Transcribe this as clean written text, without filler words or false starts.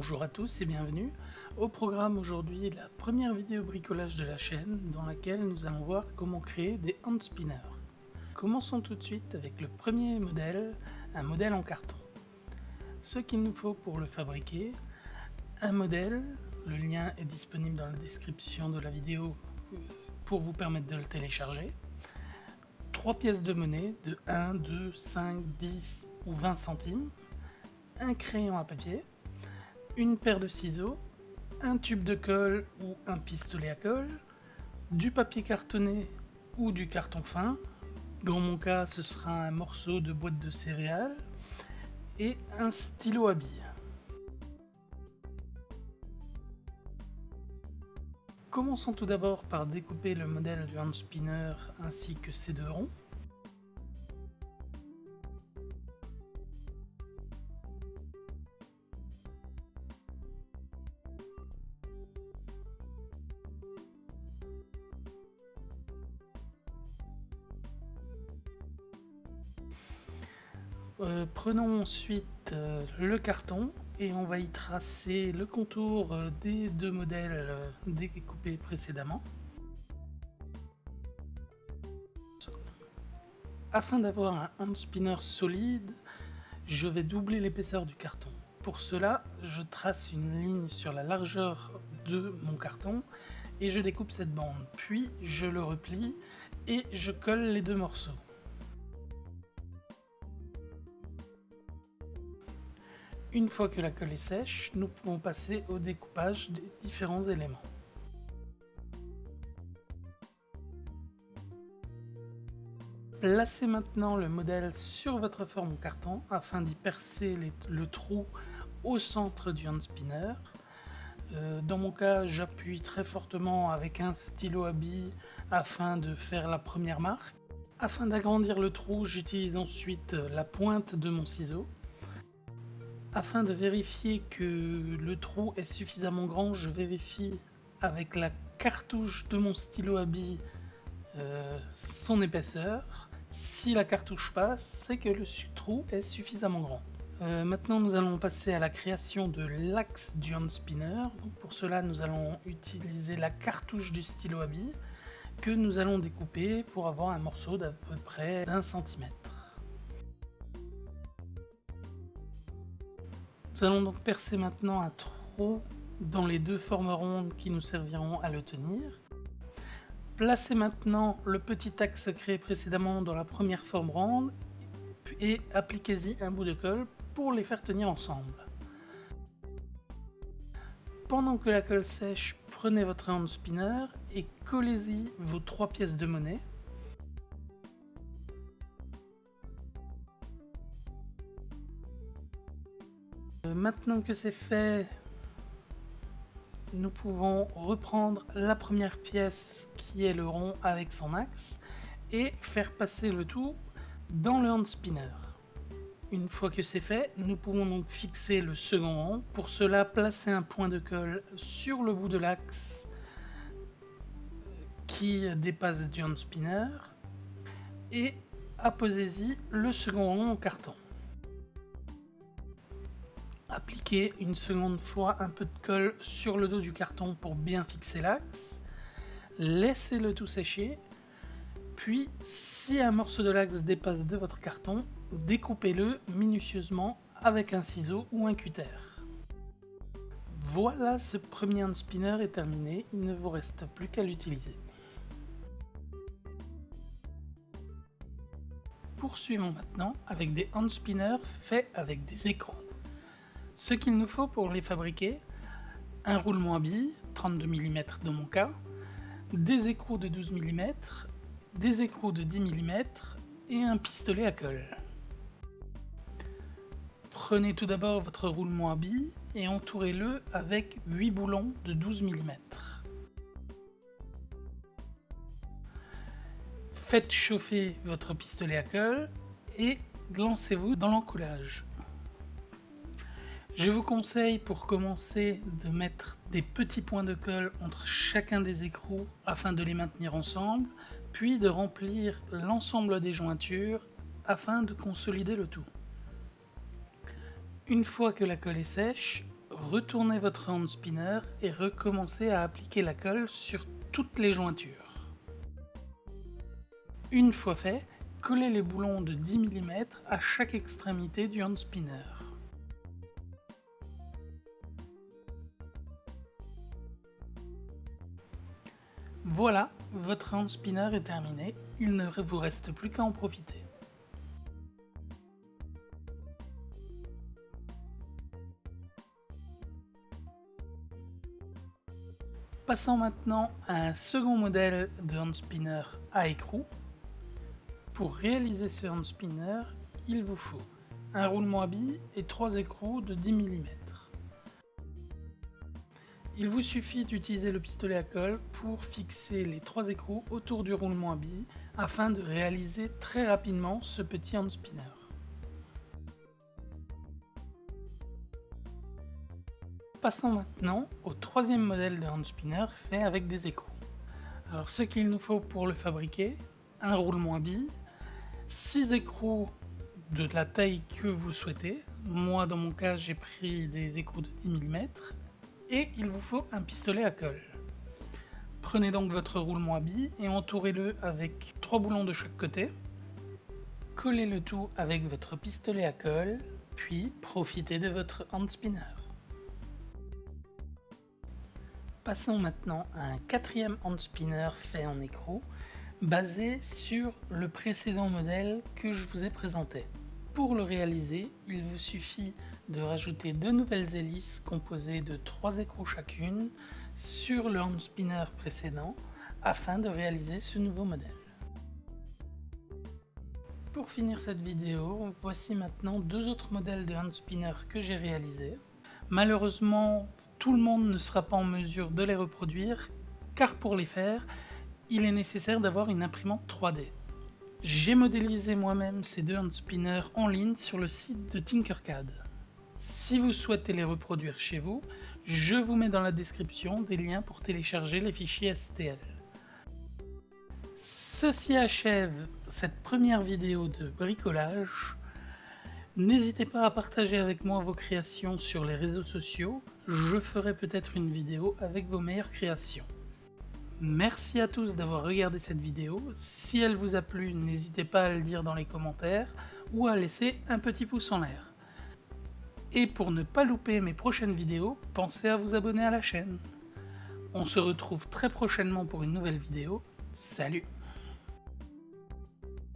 Bonjour à tous et bienvenue. Au programme aujourd'hui, la première vidéo bricolage de la chaîne dans laquelle nous allons voir comment créer des hand spinners. Commençons tout de suite avec le premier modèle, un modèle en carton. Ce qu'il nous faut pour le fabriquer, un modèle, le lien est disponible dans la description de la vidéo pour vous permettre de le télécharger. 3 pièces de monnaie de 1, 2, 5, 10 ou 20 centimes, un crayon à papier, une paire de ciseaux, un tube de colle ou un pistolet à colle, du papier cartonné ou du carton fin, dans mon cas ce sera un morceau de boîte de céréales, et un stylo à billes. Commençons tout d'abord par découper le modèle du hand spinner ainsi que ses deux ronds. Prenons ensuite le carton et on va y tracer le contour des deux modèles découpés précédemment. Afin d'avoir un hand spinner solide, je vais doubler l'épaisseur du carton. Pour cela, je trace une ligne sur la largeur de mon carton et je découpe cette bande. Puis je le replie et je colle les deux morceaux. Une fois que la colle est sèche, nous pouvons passer au découpage des différents éléments. Placez maintenant le modèle sur votre forme en carton afin d'y percer le trou au centre du hand spinner. Dans mon cas, j'appuie très fortement avec un stylo à billes afin de faire la première marque. Afin d'agrandir le trou, j'utilise ensuite la pointe de mon ciseau. Afin de vérifier que le trou est suffisamment grand, je vérifie avec la cartouche de mon stylo à billes son épaisseur. Si la cartouche passe, c'est que le trou est suffisamment grand. Maintenant nous allons passer à la création de l'axe du hand spinner. Donc pour cela nous allons utiliser la cartouche du stylo à billes que nous allons découper pour avoir un morceau d'à peu près d'1 cm. Nous allons donc percer maintenant un trou dans les deux formes rondes qui nous serviront à le tenir. Placez maintenant le petit axe créé précédemment dans la première forme ronde et appliquez-y un bout de colle pour les faire tenir ensemble. Pendant que la colle sèche, prenez votre hand spinner et collez-y vos 3 pièces de monnaie. Maintenant que c'est fait, nous pouvons reprendre la première pièce qui est le rond avec son axe et faire passer le tout dans le hand spinner. Une fois que c'est fait, nous pouvons donc fixer le second rond. Pour cela, placez un point de colle sur le bout de l'axe qui dépasse du hand spinner et apposez-y le second rond en carton. Appliquez une seconde fois un peu de colle sur le dos du carton pour bien fixer l'axe. Laissez-le tout sécher. Puis, si un morceau de l'axe dépasse de votre carton, découpez-le minutieusement avec un ciseau ou un cutter. Voilà, ce premier hand spinner est terminé. Il ne vous reste plus qu'à l'utiliser. Poursuivons maintenant avec des hand spinners faits avec des écrous. Ce qu'il nous faut pour les fabriquer, un roulement à billes, 32 mm dans mon cas, des écrous de 12 mm, des écrous de 10 mm et un pistolet à colle. Prenez tout d'abord votre roulement à billes et entourez-le avec 8 boulons de 12 mm. Faites chauffer votre pistolet à colle et lancez-vous dans l'encollage. Je vous conseille pour commencer de mettre des petits points de colle entre chacun des écrous afin de les maintenir ensemble, puis de remplir l'ensemble des jointures afin de consolider le tout. Une fois que la colle est sèche, retournez votre hand spinner et recommencez à appliquer la colle sur toutes les jointures. Une fois fait, collez les boulons de 10 mm à chaque extrémité du hand spinner. Voilà, votre hand spinner est terminé, il ne vous reste plus qu'à en profiter. Passons maintenant à un second modèle de hand spinner à écrou. Pour réaliser ce hand spinner, il vous faut un roulement à billes et 3 écrous de 10 mm. Il vous suffit d'utiliser le pistolet à colle pour fixer les 3 écrous autour du roulement à billes afin de réaliser très rapidement ce petit hand spinner. Passons maintenant au troisième modèle de hand spinner fait avec des écrous. Alors ce qu'il nous faut pour le fabriquer, un roulement à billes, 6 écrous de la taille que vous souhaitez. Moi dans mon cas j'ai pris des écrous de 10 mm et il vous faut un pistolet à colle. Prenez donc votre roulement à billes et entourez-le avec 3 boulons de chaque côté. Collez le tout avec votre pistolet à colle, puis profitez de votre hand spinner. Passons maintenant à un quatrième hand spinner fait en écrou, basé sur le précédent modèle que je vous ai présenté. Pour le réaliser, il vous suffit de rajouter 2 nouvelles hélices composées de 3 écrous chacune sur le hand spinner précédent afin de réaliser ce nouveau modèle. Pour finir cette vidéo, voici maintenant 2 autres modèles de hand spinner que j'ai réalisés. Malheureusement, tout le monde ne sera pas en mesure de les reproduire, car pour les faire, il est nécessaire d'avoir une imprimante 3D. J'ai modélisé moi-même ces 2 hand spinners en ligne sur le site de Tinkercad. Si vous souhaitez les reproduire chez vous, je vous mets dans la description des liens pour télécharger les fichiers STL. Ceci achève cette première vidéo de bricolage. N'hésitez pas à partager avec moi vos créations sur les réseaux sociaux, je ferai peut-être une vidéo avec vos meilleures créations. Merci à tous d'avoir regardé cette vidéo, si elle vous a plu n'hésitez pas à le dire dans les commentaires ou à laisser un petit pouce en l'air. Et pour ne pas louper mes prochaines vidéos, pensez à vous abonner à la chaîne. On se retrouve très prochainement pour une nouvelle vidéo, salut!